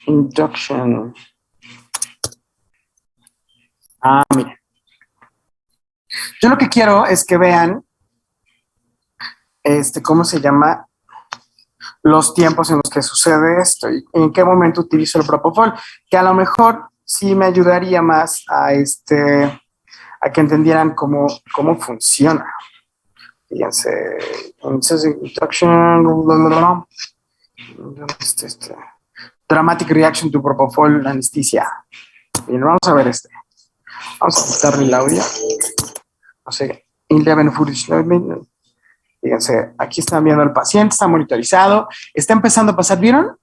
Induction. Mira. Yo lo que quiero es que vean, ¿cómo se llama? Los tiempos en los que sucede esto y en qué momento utilizo el propofol, que a lo mejor sí me ayudaría más a que entendieran cómo funciona. Fíjense, entonces, instruction, dramatic reaction to propofol anesthesia. Bien, vamos a ver Vamos a quitarle el audio. No sé, 11 footage. Fíjense, aquí están viendo al paciente, está monitorizado, está empezando a pasar, ¿vieron?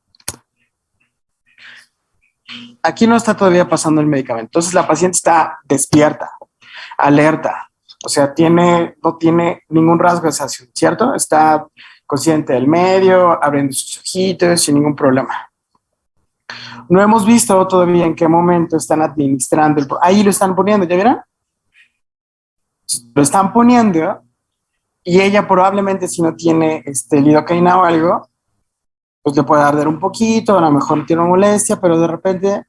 Aquí no está todavía pasando el medicamento. Entonces la paciente está despierta, alerta. O sea, no tiene ningún rasgo de sedación, ¿cierto? Está consciente del medio, abriendo sus ojitos sin ningún problema. No hemos visto todavía en qué momento están administrando. Ahí lo están poniendo, ¿ya vieron? Lo están poniendo y ella probablemente si no tiene lidocaína o algo, pues le puede arder un poquito, a lo mejor no tiene molestia, pero de repente,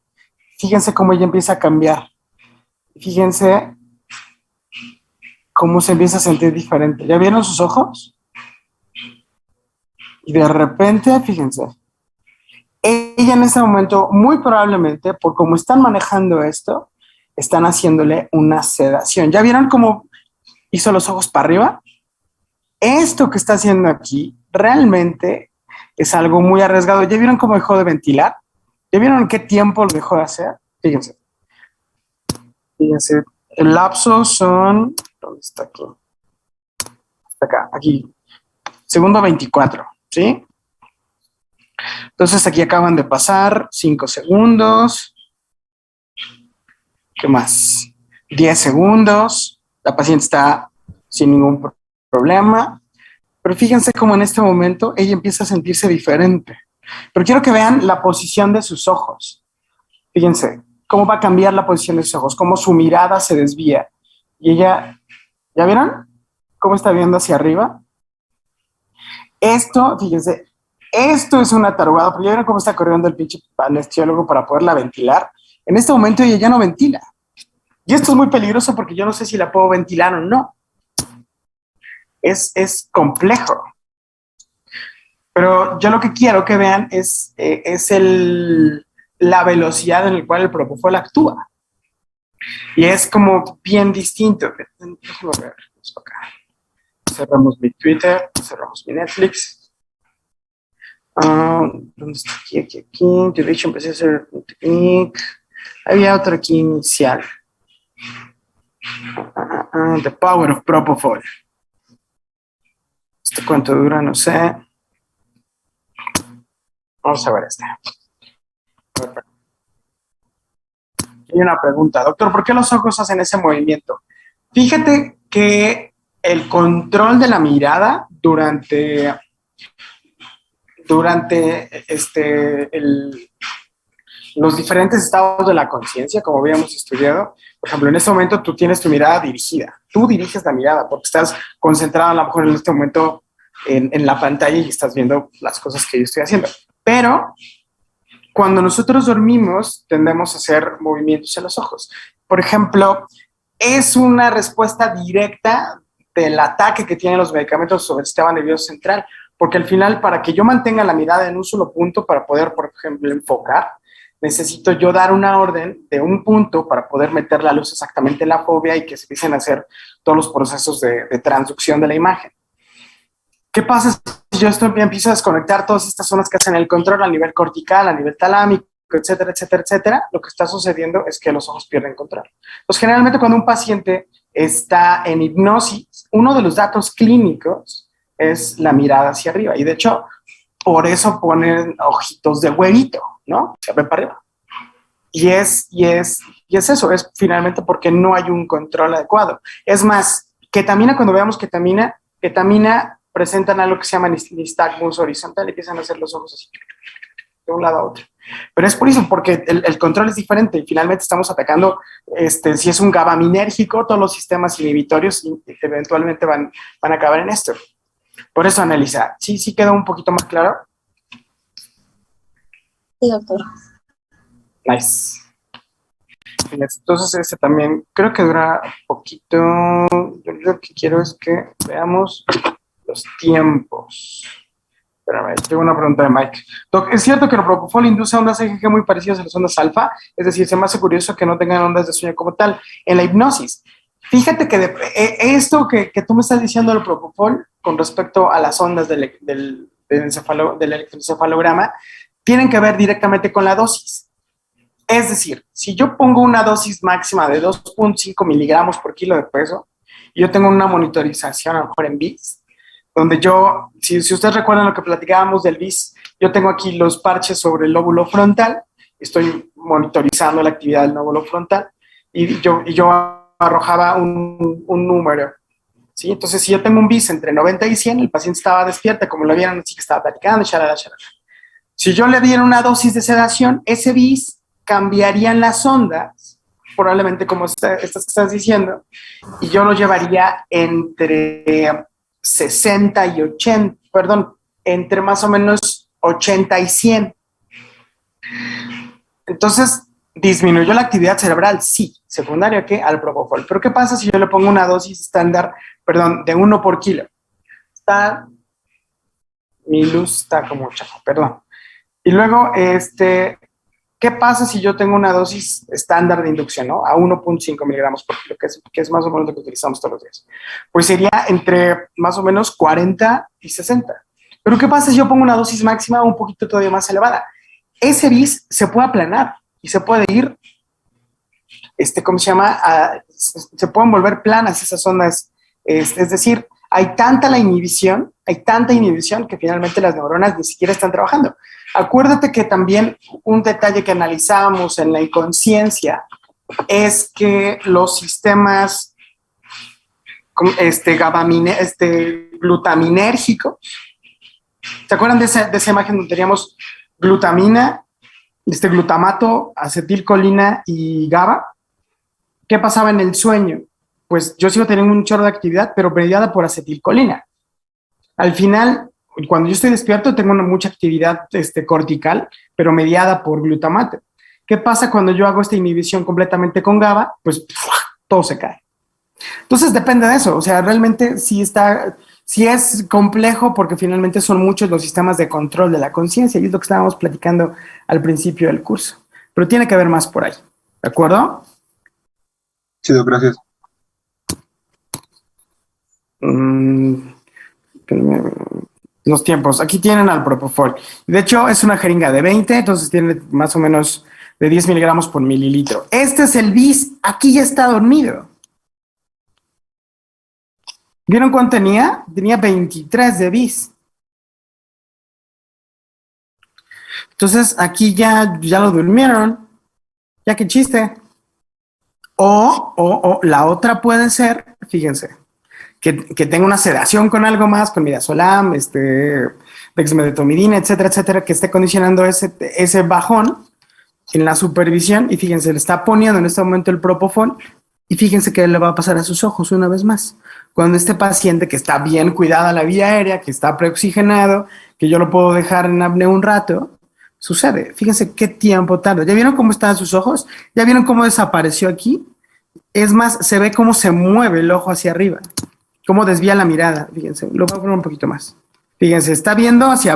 fíjense cómo ella empieza a cambiar. Fíjense cómo se empieza a sentir diferente. ¿Ya vieron sus ojos? Y de repente, fíjense, ella en ese momento, muy probablemente, por cómo están manejando esto, están haciéndole una sedación. ¿Ya vieron cómo hizo los ojos para arriba? Esto que está haciendo aquí realmente es algo muy arriesgado. ¿Ya vieron cómo dejó de ventilar? ¿Ya vieron qué tiempo lo dejó de hacer? Fíjense. Fíjense, el lapso son... ¿Dónde está aquí? Está acá, aquí. Segundo 24, ¿sí? Entonces aquí acaban de pasar 5 segundos. ¿Qué más? 10 segundos. La paciente está sin ningún problema. Pero fíjense cómo en este momento ella empieza a sentirse diferente. Pero quiero que vean la posición de sus ojos. Fíjense cómo va a cambiar la posición de sus ojos, cómo su mirada se desvía. Y ella, ¿ya vieron? ¿Cómo está viendo hacia arriba? Esto, fíjense, esto es una tarugada, porque ya vieron cómo está corriendo el pinche anestesiólogo para poderla ventilar. En este momento ella ya no ventila. Y esto es muy peligroso porque yo no sé si la puedo ventilar o no. Es complejo. Pero yo lo que quiero que vean es la velocidad en la cual el propofol actúa. Y es como bien distinto. Déjame ver, vamos acá. Cerramos mi Twitter, cerramos mi Netflix. ¿Dónde está? Aquí. De hecho, empecé a hacer un technique. Había otro aquí inicial. The Power of Propofol. ¿Cuánto dura? No sé. Vamos a ver Hay una pregunta. Doctor, ¿por qué los ojos hacen ese movimiento? Fíjate que el control de la mirada durante los diferentes estados de la conciencia, como habíamos estudiado, por ejemplo, en este momento tú tienes tu mirada dirigida. Tú diriges la mirada porque estás concentrado a lo mejor en este momento en la pantalla y estás viendo las cosas que yo estoy haciendo. Pero cuando nosotros dormimos, tendemos a hacer movimientos en los ojos. Por ejemplo, es una respuesta directa del ataque que tienen los medicamentos sobre el sistema nervioso central, porque al final, para que yo mantenga la mirada en un solo punto, para poder, por ejemplo, enfocar, necesito yo dar una orden de un punto para poder meter la luz exactamente en la fobia y que se empiecen a hacer todos los procesos de transducción de la imagen. ¿Qué pasa si yo empiezo a desconectar todas estas zonas que hacen el control a nivel cortical, a nivel talámico, etcétera, etcétera, etcétera? Lo que está sucediendo es que los ojos pierden control. Pues generalmente cuando un paciente está en hipnosis, uno de los datos clínicos es la mirada hacia arriba. Y de hecho, por eso ponen ojitos de huevito, ¿no? Se ven para arriba. Y es eso, es finalmente porque no hay un control adecuado. Es más, ketamina, cuando veamos ketamina presentan algo que se llama nistagmus horizontal y empiezan a hacer los ojos así, de un lado a otro. Pero es por eso, porque el control es diferente y finalmente estamos atacando, si es un GABAminérgico, todos los sistemas inhibitorios eventualmente van a acabar en esto. Por eso, Annelisa, ¿sí quedó un poquito más claro? Sí, doctor. Nice. Entonces, este también creo que dura poquito. Yo lo que quiero es que veamos los tiempos. Espérame, tengo una pregunta de Mike. Doc, ¿es cierto que el propofol induce ondas EEG muy parecidas a las ondas alfa? Es decir, se me hace curioso que no tengan ondas de sueño como tal. En la hipnosis, fíjate que esto que tú me estás diciendo del propofol con respecto a las ondas del electroencefalograma tienen que ver directamente con la dosis. Es decir, si yo pongo una dosis máxima de 2.5 miligramos por kilo de peso, y yo tengo una monitorización a lo mejor en BIS, donde yo, si ustedes recuerdan lo que platicábamos del BIS, yo tengo aquí los parches sobre el lóbulo frontal, estoy monitorizando la actividad del lóbulo frontal, y yo arrojaba un número, ¿sí? Entonces, si yo tengo un BIS entre 90 y 100, el paciente estaba despierto, como lo vieron así que estaba platicando, shalala, shalala. Si yo le diera una dosis de sedación, ese BIS cambiarían las ondas, probablemente como estas que estás diciendo, y yo lo llevaría entre 60 y 80, perdón, entre más o menos 80 y 100. Entonces, ¿disminuyó la actividad cerebral? Sí. ¿Secundaria a qué? Al propofol. Pero ¿qué pasa si yo le pongo una dosis estándar, perdón, de 1 por kilo? Mi luz está como chafa, perdón. Y luego, ¿qué pasa si yo tengo una dosis estándar de inducción, ¿no? A 1.5 miligramos por kilo, que es más o menos lo que utilizamos todos los días? Pues sería entre más o menos 40 y 60. Pero ¿qué pasa si yo pongo una dosis máxima un poquito todavía más elevada? Ese BIS se puede aplanar y se puede ir, ¿cómo se llama? Se pueden volver planas esas ondas. Es decir, hay tanta inhibición que finalmente las neuronas ni siquiera están trabajando. Acuérdate que también un detalle que analizamos en la inconsciencia es que los sistemas glutaminérgicos, ¿se acuerdan de esa imagen donde teníamos glutamina, glutamato, acetilcolina y GABA? ¿Qué pasaba en el sueño? Pues yo sigo teniendo un chorro de actividad, pero mediada por acetilcolina. Al final, cuando yo estoy despierto, tengo mucha actividad cortical, pero mediada por glutamato. ¿Qué pasa cuando yo hago esta inhibición completamente con GABA? Pues todo se cae. Entonces depende de eso. O sea, realmente sí es complejo porque finalmente son muchos los sistemas de control de la conciencia y es lo que estábamos platicando al principio del curso. Pero tiene que haber más por ahí. ¿De acuerdo? Sí, gracias. Los tiempos. Aquí tienen al propofol. De hecho, es una jeringa de 20, entonces tiene más o menos de 10 miligramos por mililitro. Este es el BIS. Aquí ya está dormido. ¿Vieron cuánto tenía? Tenía 23 de BIS. Entonces, aquí ya lo durmieron. Ya qué chiste. O la otra puede ser, fíjense, que tenga una sedación con algo más, con midazolam, dexmedetomidina, etcétera, etcétera, que esté condicionando ese bajón en la supervisión. Y fíjense, le está poniendo en este momento el propofol. Y fíjense qué le va a pasar a sus ojos una vez más. Cuando este paciente que está bien cuidada la vía aérea, que está preoxigenado, que yo lo puedo dejar en apnea un rato, sucede. Fíjense qué tiempo tarda. ¿Ya vieron cómo están sus ojos? ¿Ya vieron cómo desapareció aquí? Es más, se ve cómo se mueve el ojo hacia arriba, cómo desvía la mirada. Fíjense, lo voy a poner un poquito más. Fíjense, está viendo hacia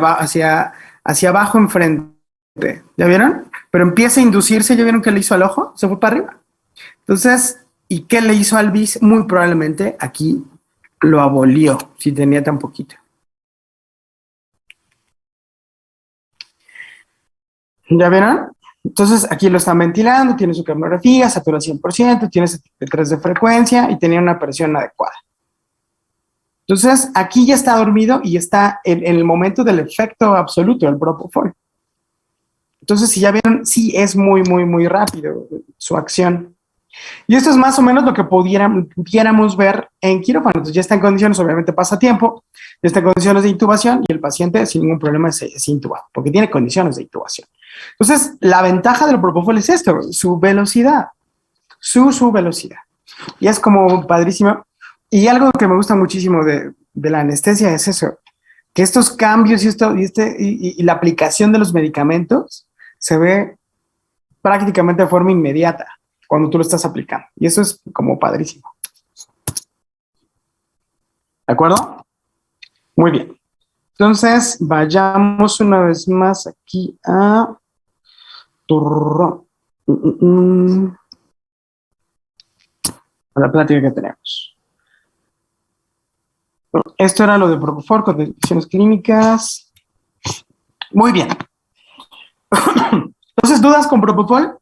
abajo enfrente. ¿Ya vieron? Pero empieza a inducirse. ¿Ya vieron qué le hizo al ojo? Se fue para arriba. Entonces, ¿y qué le hizo al BIS? Muy probablemente aquí lo abolió, si tenía tan poquito. ¿Ya vieron? Entonces, aquí lo están ventilando, tiene su capnografía, satura 100%, tiene 73 de frecuencia y tenía una presión adecuada. Entonces, aquí ya está dormido y está en el momento del efecto absoluto del propofol. Entonces, si ya vieron, sí es muy, muy, muy rápido su acción. Y esto es más o menos lo que pudiéramos ver en quirófano. Entonces ya está en condiciones, obviamente pasa tiempo, ya está en condiciones de intubación y el paciente sin ningún problema es intubado, porque tiene condiciones de intubación. Entonces, la ventaja del propofol es esto, su velocidad, su velocidad. Y es como padrísimo. Y algo que me gusta muchísimo de la anestesia es eso, que estos cambios y la aplicación de los medicamentos se ve prácticamente de forma inmediata cuando tú lo estás aplicando. Y eso es como padrísimo. ¿De acuerdo? Muy bien. Entonces, vayamos una vez más aquí a la plática que tenemos. Esto era lo de Propofol, condiciones clínicas. Muy bien. Entonces, ¿dudas con Propofol?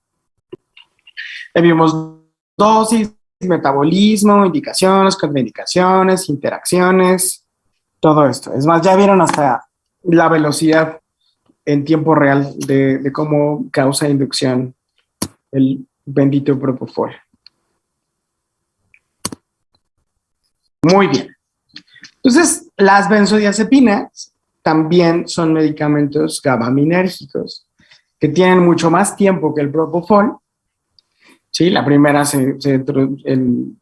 Vimos dosis, metabolismo, indicaciones, contraindicaciones, interacciones, todo esto. Es más, ya vieron hasta la velocidad en tiempo real de cómo causa inducción el bendito Propofol. Muy bien. Entonces, las benzodiazepinas también son medicamentos gabaminérgicos que tienen mucho más tiempo que el Propofol. Sí, la primera en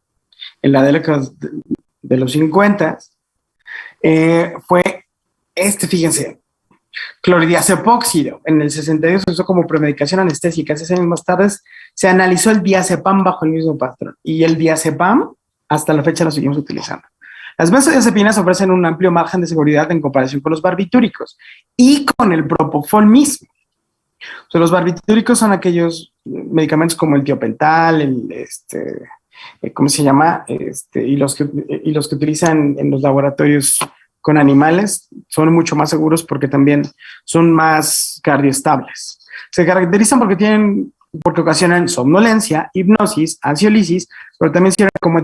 la década de los 50 fue fíjense, clordiazepóxido. En el 62 se usó como premedicación anestésica. 6 años más tarde se analizó el diazepam bajo el mismo patrón. Y el diazepam, hasta la fecha, lo seguimos utilizando. Las benzodiazepinas ofrecen un amplio margen de seguridad en comparación con los barbitúricos y con el propofol mismo. O sea, los barbitúricos son aquellos medicamentos como el tiopental, ¿cómo se llama? Y los que utilizan en los laboratorios con animales son mucho más seguros porque también son más cardioestables. Se caracterizan porque ocasionan somnolencia, hipnosis, ansiolisis, pero también sirven como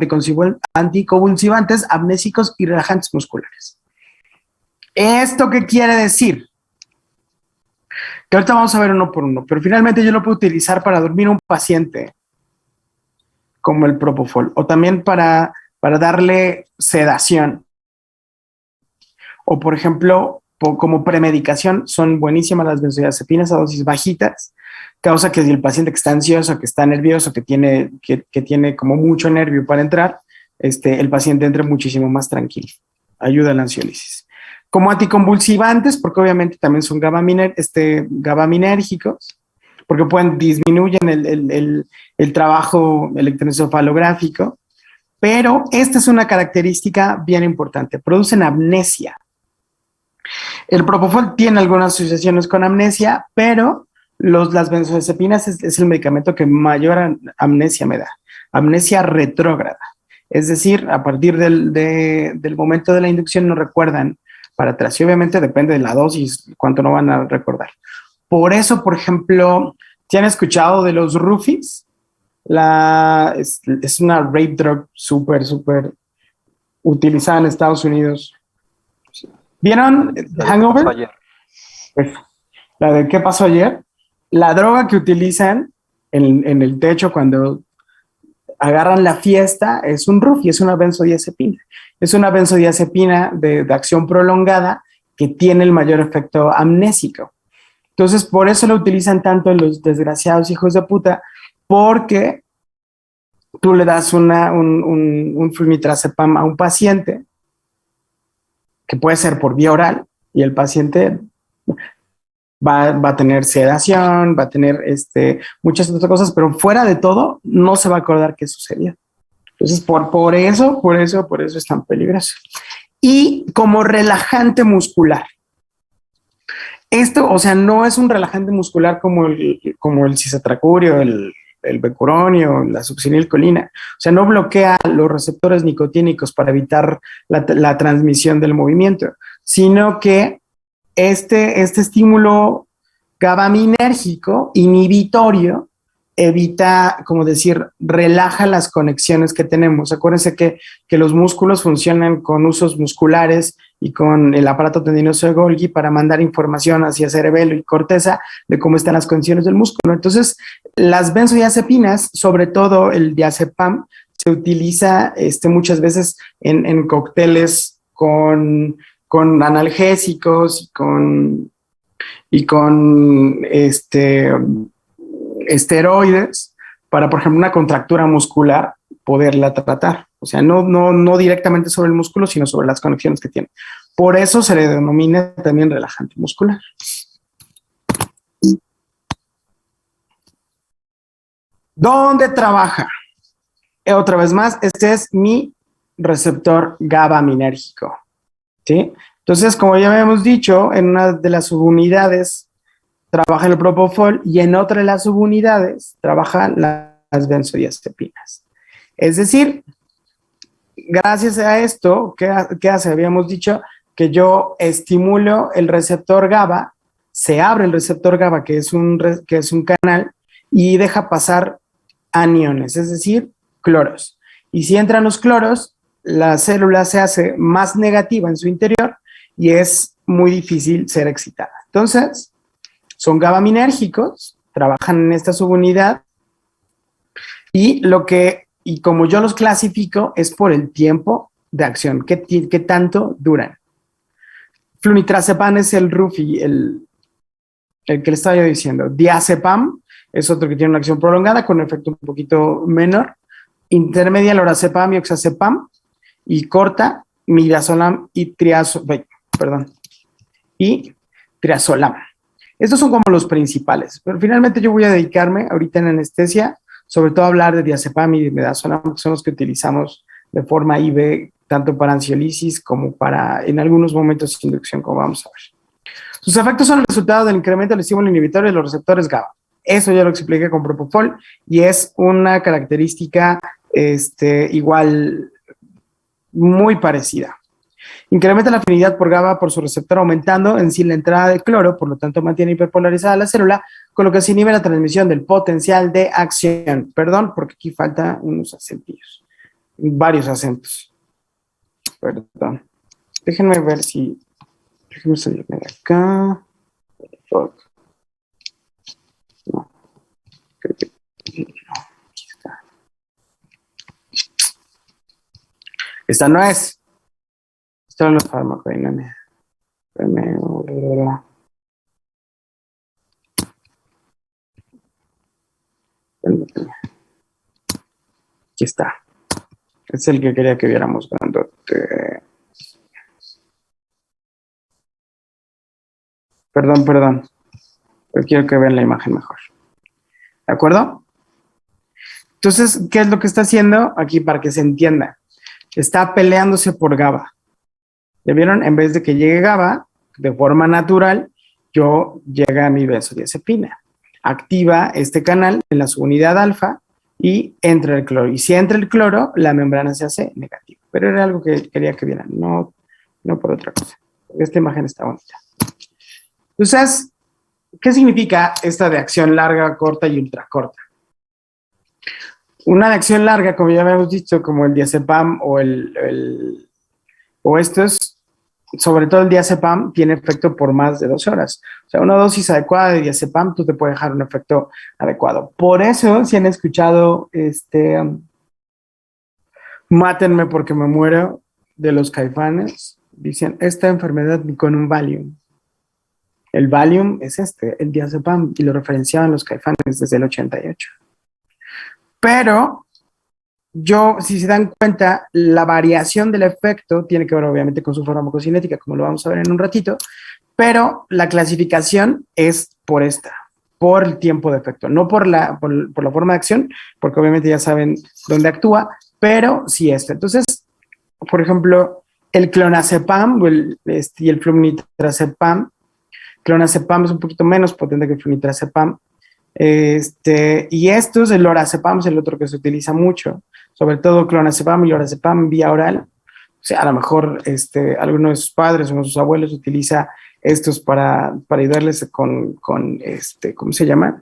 anticonvulsivantes, amnésicos y relajantes musculares. ¿Esto qué quiere decir? Que ahorita vamos a ver uno por uno, pero finalmente yo lo puedo utilizar para dormir a un paciente como el Propofol, o también para darle sedación. O, por ejemplo, como premedicación, son buenísimas las benzodiazepinas a dosis bajitas, causa que si el paciente que está ansioso, que está nervioso, que tiene como mucho nervio para entrar, el paciente entre muchísimo más tranquilo. Ayuda a la ansiolisis. Como anticonvulsivantes, porque obviamente también son gabaminérgicos, porque disminuyen el trabajo electroencefalográfico, pero esta es una característica bien importante, producen amnesia. El Propofol tiene algunas asociaciones con amnesia, pero las benzodiazepinas es el medicamento que mayor amnesia me da, amnesia retrógrada. Es decir, a partir del momento de la inducción no recuerdan para atrás. Y obviamente depende de la dosis, cuánto no van a recordar. Por eso, por ejemplo, ¿te han escuchado de los Rufis? Es una rape drug súper utilizada en Estados Unidos. ¿Vieron Hangover? La de ¿qué pasó ayer? La droga que utilizan en el techo cuando agarran la fiesta es un Rufi, es una benzodiazepina. Es una benzodiazepina de acción prolongada que tiene el mayor efecto amnésico. Entonces, por eso lo utilizan tanto los desgraciados hijos de puta, porque tú le das un flunitrazepam a un paciente, que puede ser por vía oral, y el paciente va a tener sedación, va a tener muchas otras cosas, pero fuera de todo, no se va a acordar qué sucedió. Entonces, por eso es tan peligroso. Y como relajante muscular. Esto, o sea, no es un relajante muscular como el cisatracurio, el becuronio, la succinilcolina. O sea, no bloquea los receptores nicotínicos para evitar la transmisión del movimiento, sino que este estímulo gabaminérgico inhibitorio evita, como decir, relaja las conexiones que tenemos. Acuérdense que los músculos funcionan con usos musculares y con el aparato tendinoso de Golgi para mandar información hacia cerebelo y corteza de cómo están las condiciones del músculo. Entonces, las benzodiazepinas, sobre todo el diazepam, se utiliza muchas veces en cócteles con analgésicos y con esteroides para, por ejemplo, una contractura muscular, poderla tratar. O sea, no directamente sobre el músculo, sino sobre las conexiones que tiene. Por eso se le denomina también relajante muscular. ¿Dónde trabaja? Otra vez más, este es mi receptor GABAminérgico, ¿sí? Entonces, como ya habíamos dicho, en una de las subunidades trabaja el propofol y en otra de las subunidades trabaja las benzodiazepinas. Es decir, gracias a esto, ¿qué hace? Habíamos dicho que yo estimulo el receptor GABA, se abre el receptor GABA, que es un canal, y deja pasar aniones, es decir, cloros. Y si entran los cloros, la célula se hace más negativa en su interior y es muy difícil ser excitada. Entonces, son GABAminérgicos, trabajan en esta subunidad y como yo los clasifico es por el tiempo de acción, qué tanto duran. Flunitrazepam es el RUFI, el que le estaba yo diciendo. Diazepam es otro que tiene una acción prolongada con un efecto un poquito menor. Intermedia, lorazepam y oxazepam. Y corta, midazolam y triazolam. Estos son como los principales. Pero finalmente yo voy a dedicarme ahorita en anestesia, sobre todo a hablar de diazepam y de midazolam, que son los que utilizamos de forma IV, tanto para ansiolisis como para, en algunos momentos, inducción, como vamos a ver. Sus efectos son el resultado del incremento del estímulo inhibitorio de los receptores GABA. Eso ya lo expliqué con propofol y es una característica igual muy parecida. Incrementa la afinidad por GABA por su receptor, aumentando en sí la entrada de cloro, por lo tanto mantiene hiperpolarizada la célula, con lo que se inhibe la transmisión del potencial de acción. Perdón, porque aquí faltan unos acentillos, varios acentos. Perdón. Déjenme ver si... Déjenme salirme de acá. Fuck. No. Creo que... No. Aquí está. Esta no es. Esta no es farmacodinámica. Aquí está. Es el que quería que viéramos grandote. Perdón. Pero quiero que vean la imagen mejor. ¿De acuerdo? Entonces, ¿qué es lo que está haciendo aquí para que se entienda? Está peleándose por GABA. ¿Ya vieron? En vez de que llegue GABA, de forma natural, llega a mi benzodiazepina. Activa este canal en la subunidad alfa y entra el cloro. Y si entra el cloro, la membrana se hace negativa. Pero era algo que quería que vieran, no por otra cosa. Esta imagen está bonita. Entonces, ¿qué significa esta de acción larga, corta y ultracorta? Una de acción larga, como ya habíamos dicho, como el diazepam o estos, sobre todo el diazepam, tiene efecto por más de 12 horas. O sea, una dosis adecuada de diazepam, tú te puede dejar un efecto adecuado. Por eso, si han escuchado Mátenme porque me muero de los Caifanes, dicen, esta enfermedad ni con un Valium. El Valium es el diazepam, y lo referenciaban los Caifanes desde el 88. Pero si se dan cuenta, la variación del efecto tiene que ver obviamente con su farmacocinética, como lo vamos a ver en un ratito, pero la clasificación es por el tiempo de efecto, no por la forma de acción, porque obviamente ya saben dónde actúa, pero sí Entonces, por ejemplo, el clonazepam y el flunitrazepam. Clonazepam es un poquito menos potente que el flunitrazepam. Y el lorazepam es el otro que se utiliza mucho, sobre todo clonazepam y lorazepam vía oral. O sea, a lo mejor alguno de sus padres o de sus abuelos utiliza estos para ayudarles con ¿cómo se llama?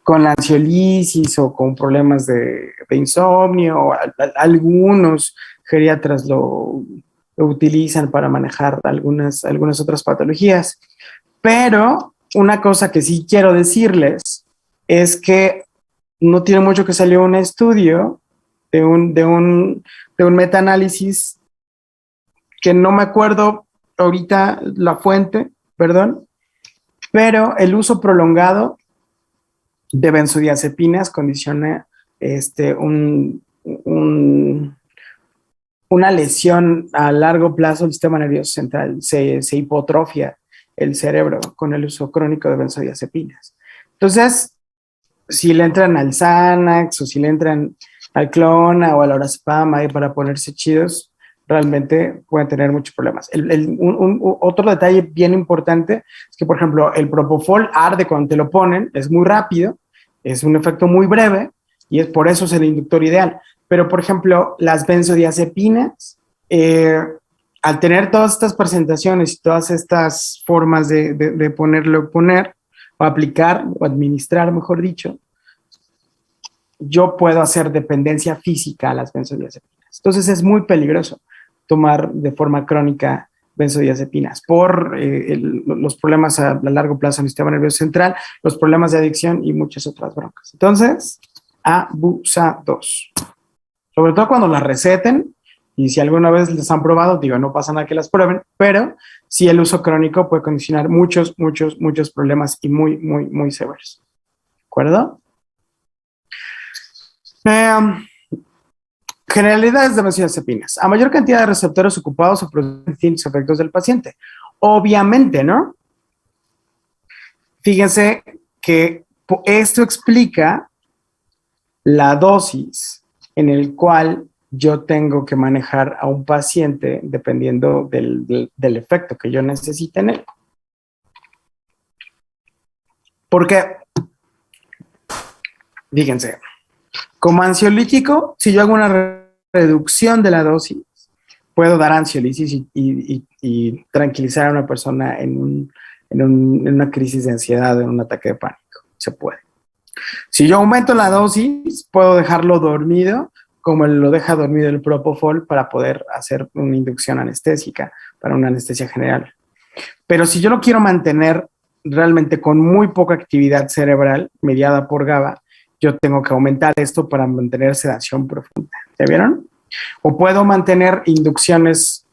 Con la ansiolisis o con problemas de insomnio. Algunos geriatras lo utilizan para manejar algunas otras patologías. Pero una cosa que sí quiero decirles es que no tiene mucho que salió un estudio de un metaanálisis que no me acuerdo ahorita la fuente, perdón, pero el uso prolongado de benzodiazepinas condiciona una lesión a largo plazo del sistema nervioso central. Se hipotrofia el cerebro con el uso crónico de benzodiazepinas. Entonces, si le entran al Xanax o si le entran al Clona o al Lorazepam ahí para ponerse chidos, realmente pueden tener muchos problemas. Otro detalle bien importante es que, por ejemplo, el Propofol arde cuando te lo ponen, es muy rápido, es un efecto muy breve y es por eso es el inductor ideal. Pero, por ejemplo, las benzodiazepinas, al tener todas estas presentaciones y todas estas formas de poner o aplicar o administrar, mejor dicho, yo puedo hacer dependencia física a las benzodiazepinas. Entonces es muy peligroso tomar de forma crónica benzodiazepinas por los problemas a largo plazo en el sistema nervioso central, los problemas de adicción y muchas otras broncas. Entonces, abusados. Sobre todo cuando las receten y si alguna vez les han probado, digo, no pasa nada que las prueben, pero sí el uso crónico puede condicionar muchos problemas y muy severos. ¿De acuerdo? Generalidades de benzodiazepinas. A mayor cantidad de receptores ocupados se producen distintos efectos del paciente. Obviamente, ¿no? Fíjense que esto explica la dosis en el cual yo tengo que manejar a un paciente dependiendo del efecto que yo necesite en él. Porque, fíjense, como ansiolítico, si yo hago una reducción de la dosis, puedo dar ansiolisis y tranquilizar a una persona en una crisis de ansiedad, en un ataque de pánico. Se puede. Si yo aumento la dosis, puedo dejarlo dormido, como lo deja dormido el Propofol, para poder hacer una inducción anestésica, para una anestesia general. Pero si yo lo quiero mantener realmente con muy poca actividad cerebral, mediada por GABA, yo tengo que aumentar esto para mantener sedación profunda. ¿Ya vieron? O puedo mantener inducciones,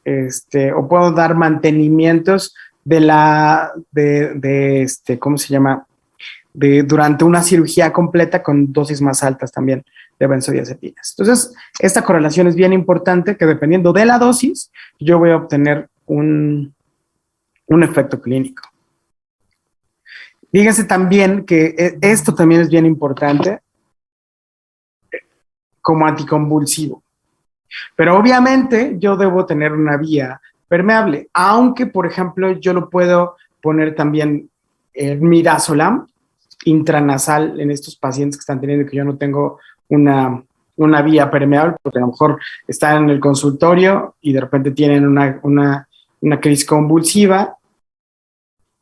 o puedo dar mantenimientos ¿cómo se llama? Durante una cirugía completa con dosis más altas también de benzodiazepinas. Entonces, esta correlación es bien importante, que dependiendo de la dosis, yo voy a obtener un efecto clínico. Fíjense también que esto también es bien importante como anticonvulsivo. Pero obviamente yo debo tener una vía permeable, aunque, por ejemplo, yo lo puedo poner también midazolam intranasal en estos pacientes que están teniendo que yo no tengo una vía permeable, porque a lo mejor están en el consultorio y de repente tienen una crisis convulsiva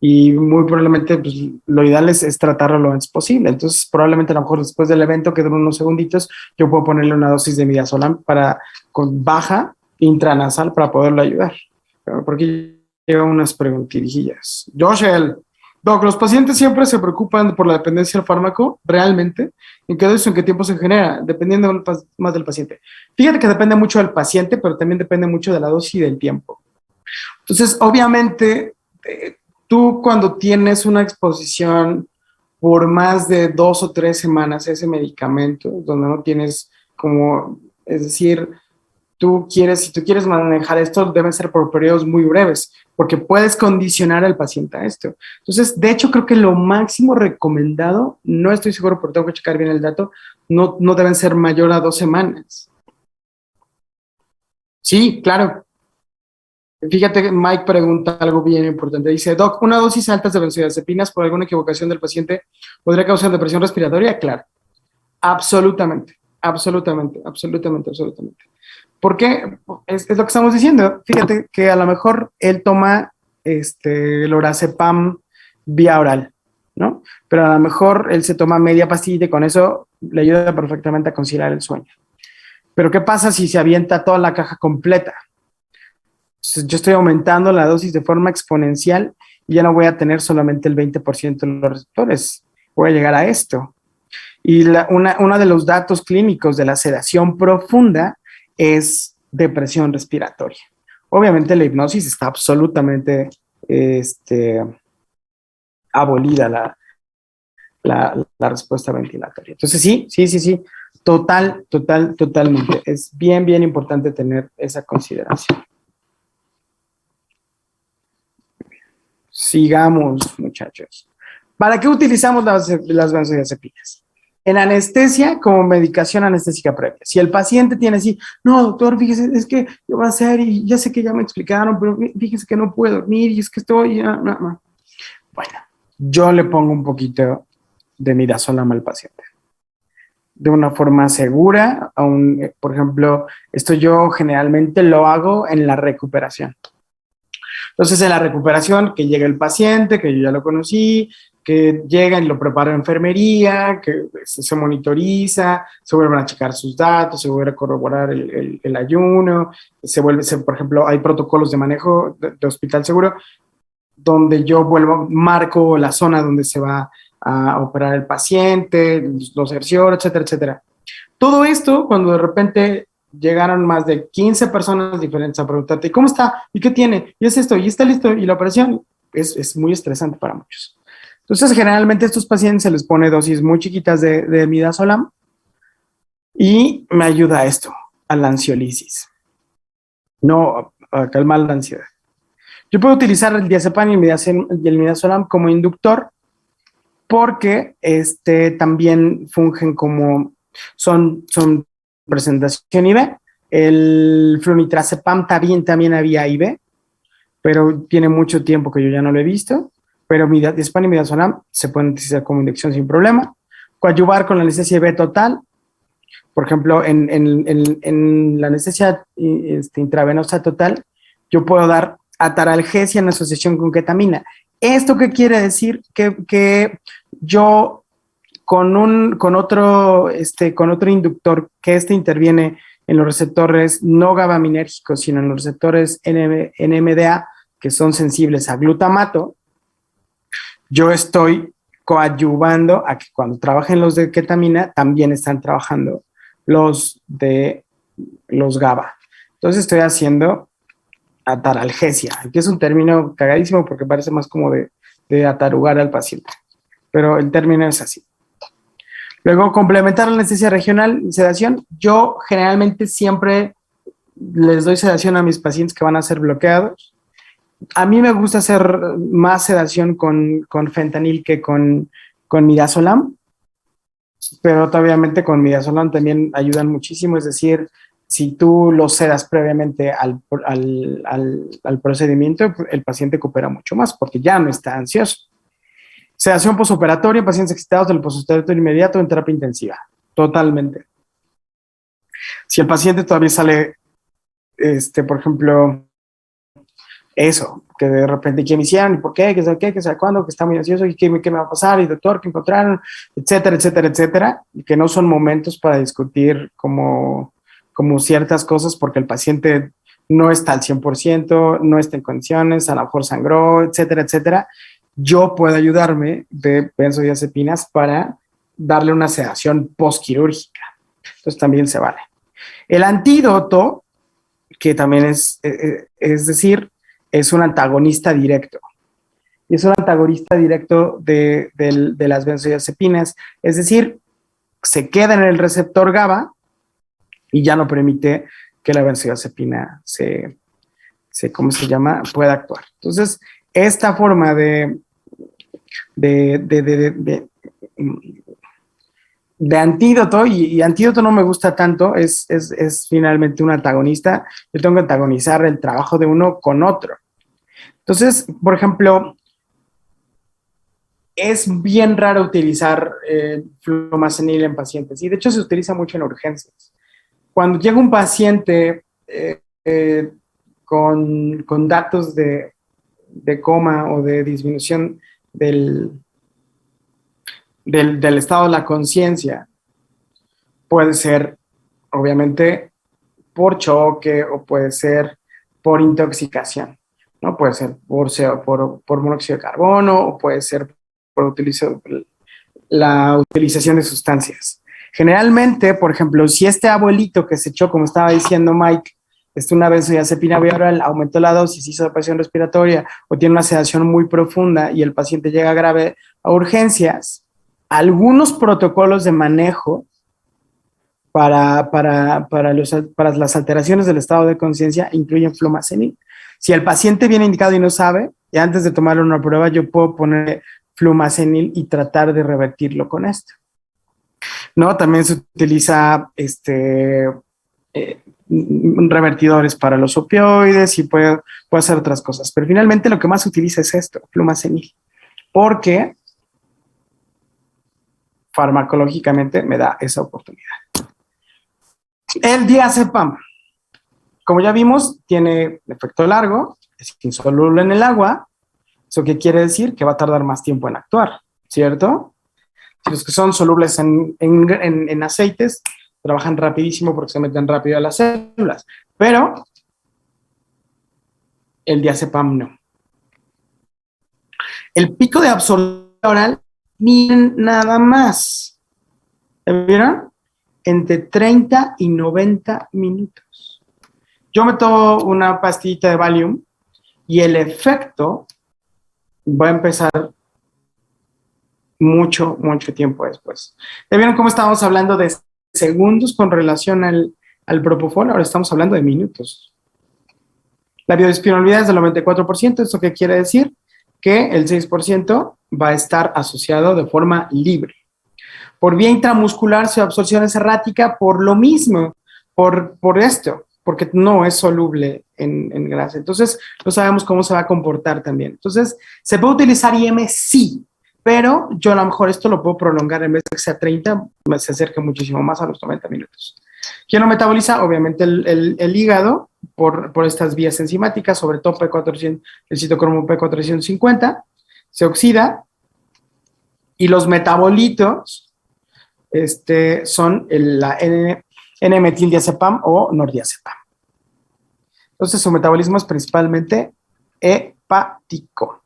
y muy probablemente pues, lo ideal es tratarlo lo antes posible. Entonces, probablemente a lo mejor después del evento, que dura unos segunditos, yo puedo ponerle una dosis de midazolam con baja intranasal para poderlo ayudar. Pero porque lleva unas preguntillas. Joshel, Doc, ¿los pacientes siempre se preocupan por la dependencia del fármaco? ¿Realmente? ¿En qué dosis o en qué tiempo se genera? Dependiendo más del paciente. Fíjate que depende mucho del paciente, pero también depende mucho de la dosis y del tiempo. Entonces, obviamente, tú cuando tienes una exposición por más de 2 o 3 semanas a ese medicamento, donde no tienes como, es decir, si tú quieres manejar esto, deben ser por periodos muy breves, porque puedes condicionar al paciente a esto. Entonces, de hecho, creo que lo máximo recomendado, no estoy seguro, pero tengo que checar bien el dato, no deben ser mayor a 2 semanas. Sí, claro. Fíjate que Mike pregunta algo bien importante. Dice, Doc, ¿una dosis alta de benzodiazepinas por alguna equivocación del paciente podría causar depresión respiratoria? Claro, absolutamente. ¿Por qué? Es lo que estamos diciendo. Fíjate que a lo mejor él toma lorazepam vía oral, ¿no? Pero a lo mejor él se toma media pastilla y con eso le ayuda perfectamente a conciliar el sueño. Pero ¿qué pasa si se avienta toda la caja completa? Yo estoy aumentando la dosis de forma exponencial y ya no voy a tener solamente el 20% de los receptores. Voy a llegar a esto. Y uno de los datos clínicos de la sedación profunda es depresión respiratoria. Obviamente la hipnosis está absolutamente abolida la respuesta ventilatoria. Entonces sí, totalmente. Es bien importante tener esa consideración. Sigamos, muchachos. ¿Para qué utilizamos las benzodiazepinas? En anestesia, como medicación anestésica previa. Si el paciente tiene así, no, doctor, fíjese, es que yo voy a hacer y ya sé que ya me explicaron, pero fíjese que no puedo dormir y es que estoy... No, no, no. Bueno, yo le pongo un poquito de midazolam al paciente. De una forma segura, por ejemplo, esto yo generalmente lo hago en la recuperación. Entonces, en la recuperación, que llega el paciente, que yo ya lo conocí, que llega y lo prepara enfermería, que se monitoriza, se vuelven a checar sus datos, se vuelve a corroborar el ayuno, por ejemplo, hay protocolos de manejo de hospital seguro, donde yo marco la zona donde se va a operar el paciente, los hercios, etcétera, etcétera. Todo esto, cuando de repente llegaron más de 15 personas diferentes a preguntarte, ¿y cómo está? ¿Y qué tiene? ¿Y es esto? ¿Y está listo? ¿Y la operación? Es muy estresante para muchos. Entonces, generalmente a estos pacientes se les pone dosis muy chiquitas de midazolam y me ayuda a esto, a la ansiolisis, no a calmar la ansiedad. Yo puedo utilizar el diazepam y el midazolam como inductor porque también fungen como son presentación IV. El flunitrazepam también había IV, pero tiene mucho tiempo que yo ya no lo he visto. Pero diazepam y midazolam se pueden utilizar como inyección sin problema. Coadyuvar con la anestesia IV total. Por ejemplo, en la anestesia intravenosa total, yo puedo dar ataralgesia en asociación con ketamina. ¿Esto qué quiere decir? Que yo con otro inductor que interviene en los receptores no gabaminérgicos, sino en los receptores NMDA, que son sensibles a glutamato, yo estoy coadyuvando a que cuando trabajen los de ketamina, también están trabajando los GABA. Entonces estoy haciendo ataralgesia, que es un término cagadísimo porque parece más como de atarugar al paciente, pero el término es así. Luego, complementar la anestesia regional, sedación. Yo generalmente siempre les doy sedación a mis pacientes que van a ser bloqueados. A mí me gusta hacer más sedación con fentanil que con midazolam, pero obviamente con midazolam también ayudan muchísimo. Es decir, si tú lo sedas previamente al procedimiento, el paciente coopera mucho más porque ya no está ansioso. Sedación posoperatoria en pacientes excitados del posoperatorio inmediato en terapia intensiva. Totalmente. Si el paciente todavía sale, por ejemplo, eso, que de repente, ¿qué me hicieron? ¿Y por qué? ¿Qué sabe qué? ¿Qué sabe cuándo? Que está muy ansioso. ¿Y qué me va a pasar? ¿Y doctor? ¿Qué encontraron? Etcétera, etcétera, etcétera. Y que no son momentos para discutir como ciertas cosas porque el paciente no está al 100%, no está en condiciones, a lo mejor sangró, etcétera, etcétera. Yo puedo ayudarme de benzodiazepinas para darle una sedación postquirúrgica. Entonces también se vale. El antídoto, que también es decir, es un antagonista directo. Y es un antagonista directo de las benzodiazepinas. Es decir, se queda en el receptor GABA y ya no permite que la benzodiazepina ¿cómo se llama? Pueda actuar. Entonces, esta forma de antídoto, y antídoto no me gusta tanto, es finalmente un antagonista. Yo tengo que antagonizar el trabajo de uno con otro. Entonces, por ejemplo, es bien raro utilizar flumazenil en pacientes, y de hecho se utiliza mucho en urgencias. Cuando llega un paciente con datos de coma o de disminución del estado de la conciencia, puede ser obviamente por choque o puede ser por intoxicación, ¿no? Puede ser por monóxido de carbono o puede ser por la utilización de sustancias. Generalmente, por ejemplo, si este abuelito que se echó, como estaba diciendo Mike, una benzodiazepina oral, aumentó la dosis, hizo depresión respiratoria o tiene una sedación muy profunda y el paciente llega grave a urgencias, algunos protocolos de manejo para las alteraciones del estado de conciencia incluyen flumazenil. Si el paciente viene indicado y no sabe, y antes de tomarle una prueba, yo puedo poner flumazenil y tratar de revertirlo con esto. ¿no? También se utiliza revertidores para los opioides y puede hacer otras cosas. Pero finalmente lo que más se utiliza es esto, flumazenil, porque farmacológicamente me da esa oportunidad. El diazepam, como ya vimos, tiene efecto largo, es insoluble en el agua. ¿Eso qué quiere decir? Que va a tardar más tiempo en actuar, ¿cierto? Si los que son solubles en aceites trabajan rapidísimo porque se meten rápido a las células, pero el diazepam no. El pico de absorción oral, miren nada más. ¿Vieron? Entre 30 y 90 minutos. Yo me tomo una pastillita de Valium y el efecto va a empezar mucho tiempo después. ¿Ya vieron cómo estábamos hablando de segundos con relación al propofol? Ahora estamos hablando de minutos. La biodisponibilidad es del 94%. ¿Esto qué quiere decir? Que el 6% va a estar asociado de forma libre. Por vía intramuscular su absorción es errática por lo mismo, por esto, porque no es soluble en grasa. Entonces, no sabemos cómo se va a comportar también. Entonces, ¿se puede utilizar IM? Sí, pero yo a lo mejor esto lo puedo prolongar en vez de que sea 30, se acerca muchísimo más a los 90 minutos. ¿Quién lo metaboliza? Obviamente el hígado por estas vías enzimáticas, sobre todo P400, el citocromo P450, se oxida y los metabolitos son la N-metildiazepam o nordiazepam. Entonces, su metabolismo es principalmente hepático.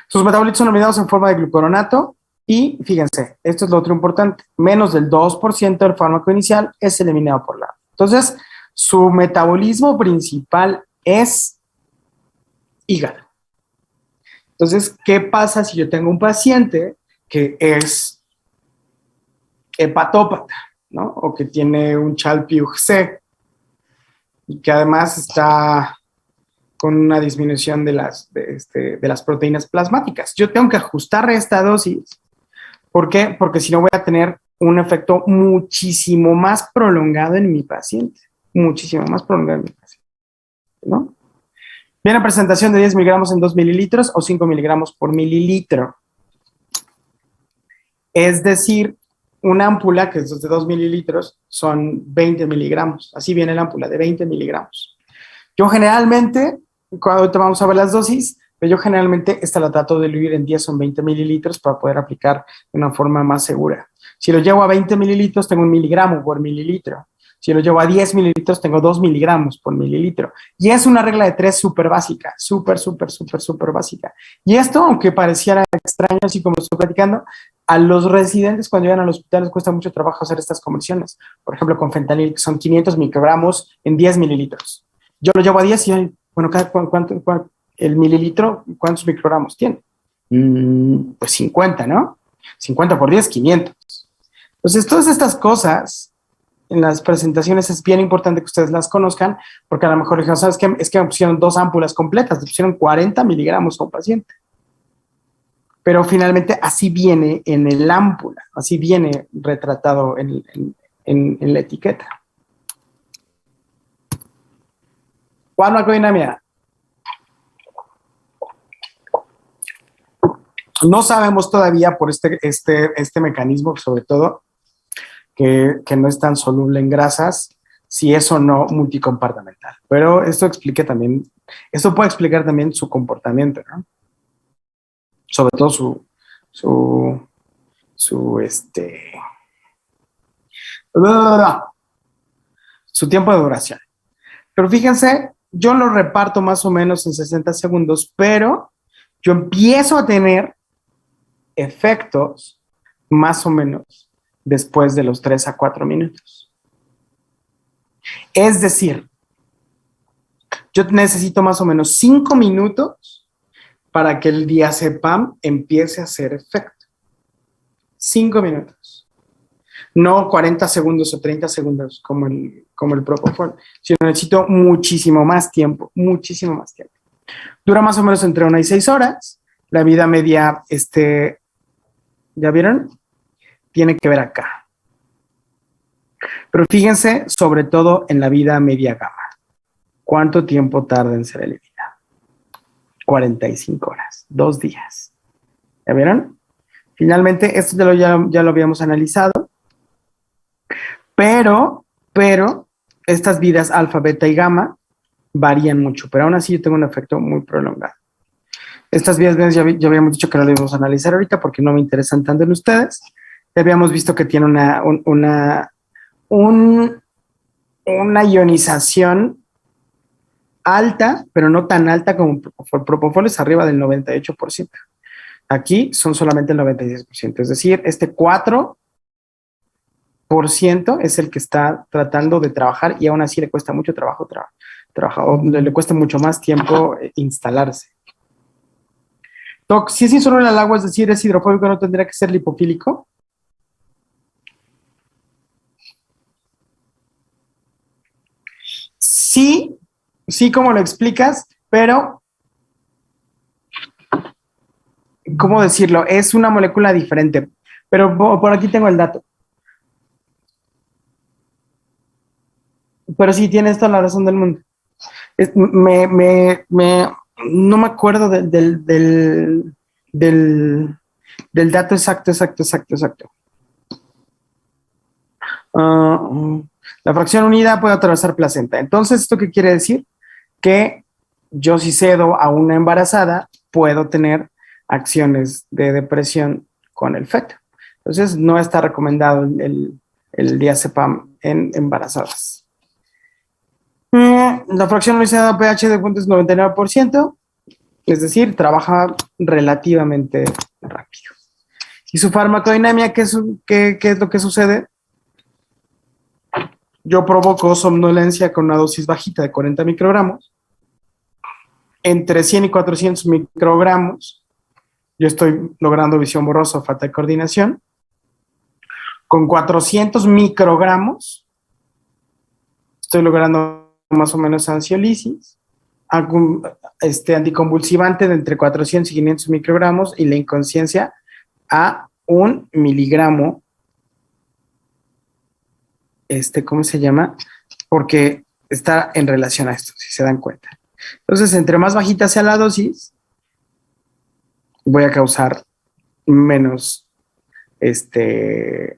Sus metabolitos son eliminados en forma de glucoronato y, fíjense, esto es lo otro importante, menos del 2% del fármaco inicial es eliminado por la. Entonces, su metabolismo principal es hígado. Entonces, ¿qué pasa si yo tengo un paciente que es hepatópata, ¿no? O que tiene un Child-Pugh-C y que además está con una disminución de las proteínas plasmáticas? Yo tengo que ajustar esta dosis. ¿Por qué? Porque si no voy a tener un efecto muchísimo más prolongado en mi paciente. Muchísimo más prolongado en mi paciente, ¿no? Viene presentación de 10 miligramos en 2 mililitros o 5 miligramos por mililitro. Es decir, una ámpula que es de 2 mililitros son 20 miligramos. Así viene la ámpula de 20 miligramos. Yo generalmente, cuando ahorita vamos a ver las dosis, pero yo generalmente esta la trato de diluir en 10 o en 20 mililitros para poder aplicar de una forma más segura. Si lo llevo a 20 mililitros, tengo 1 miligramo por mililitro. Si lo llevo a 10 mililitros, tengo 2 miligramos por mililitro. Y es una regla de 3 súper básica, súper básica. Y esto, aunque pareciera extraño, así como estoy platicando, a los residentes cuando llegan al hospital les cuesta mucho trabajo hacer estas conversiones. Por ejemplo, con fentanil, que son 500 microgramos en 10 mililitros. Yo lo llevo a 10 y, bueno, ¿cuánto el mililitro, cuántos microgramos tiene? Pues 50, ¿no? 50 por 10, 500. Entonces, todas estas cosas en las presentaciones es bien importante que ustedes las conozcan, porque a lo mejor dijeron, ¿sabes qué? Es que me pusieron 2 ámpulas completas, me pusieron 40 miligramos a un paciente. Pero finalmente así viene en el ámpula, así viene retratado en la etiqueta. Farmacodinámica. No sabemos todavía por este mecanismo, sobre todo, que no es tan soluble en grasas, si es o no multicompartimental. Pero esto puede explicar también su comportamiento, ¿no? Sobre todo su tiempo de duración. Pero fíjense, yo lo reparto más o menos en 60 segundos, pero yo empiezo a tener efectos más o menos después de los 3 a 4 minutos. Es decir, yo necesito más o menos 5 minutos para que el diazepam empiece a hacer efecto. 5 minutos. No 40 segundos o 30 segundos como el propofol, sino necesito muchísimo más tiempo, muchísimo más tiempo. Dura más o menos entre 1 y 6 horas. La vida media, ¿ya vieron? Tiene que ver acá. Pero fíjense sobre todo en la vida media gama. ¿Cuánto tiempo tarda en ser eliminado? 45 horas, 2 días. ¿Ya vieron? Finalmente, esto ya lo habíamos analizado, pero estas vidas alfa, beta y gamma varían mucho, pero aún así yo tengo un efecto muy prolongado. Estas vidas ya habíamos dicho que no lo íbamos a analizar ahorita porque no me interesan tanto en ustedes. Ya habíamos visto que tiene una ionización alta, pero no tan alta como Propofol. Propofol es arriba del 98%. Aquí son solamente el 96%. Es decir, este 4% es el que está tratando de trabajar y aún así le cuesta mucho trabajo trabajar, o le cuesta mucho más tiempo instalarse. Si es insoluble al agua, es decir, es hidrofóbico, ¿no tendría que ser lipofílico? Sí, como lo explicas, pero, ¿cómo decirlo? Es una molécula diferente, pero por aquí tengo el dato. Pero sí, tienes toda la razón del mundo. No me acuerdo del dato exacto. La fracción unida puede atravesar placenta. Entonces, ¿esto qué quiere decir? Que yo si cedo a una embarazada, puedo tener acciones de depresión con el feto. Entonces, no está recomendado el diazepam en embarazadas. La fracción unizada pH de punto es 99%, es decir, trabaja relativamente rápido. ¿Y su farmacodinámica qué es lo que sucede? Yo provoco somnolencia con una dosis bajita de 40 microgramos. Entre 100 y 400 microgramos, yo estoy logrando visión borrosa, falta de coordinación. Con 400 microgramos, estoy logrando más o menos ansiolisis, anticonvulsivante de entre 400 y 500 microgramos y la inconsciencia a 1 miligramo. ¿Cómo se llama? Porque está en relación a esto, si se dan cuenta. Entonces, entre más bajita sea la dosis, voy a causar menos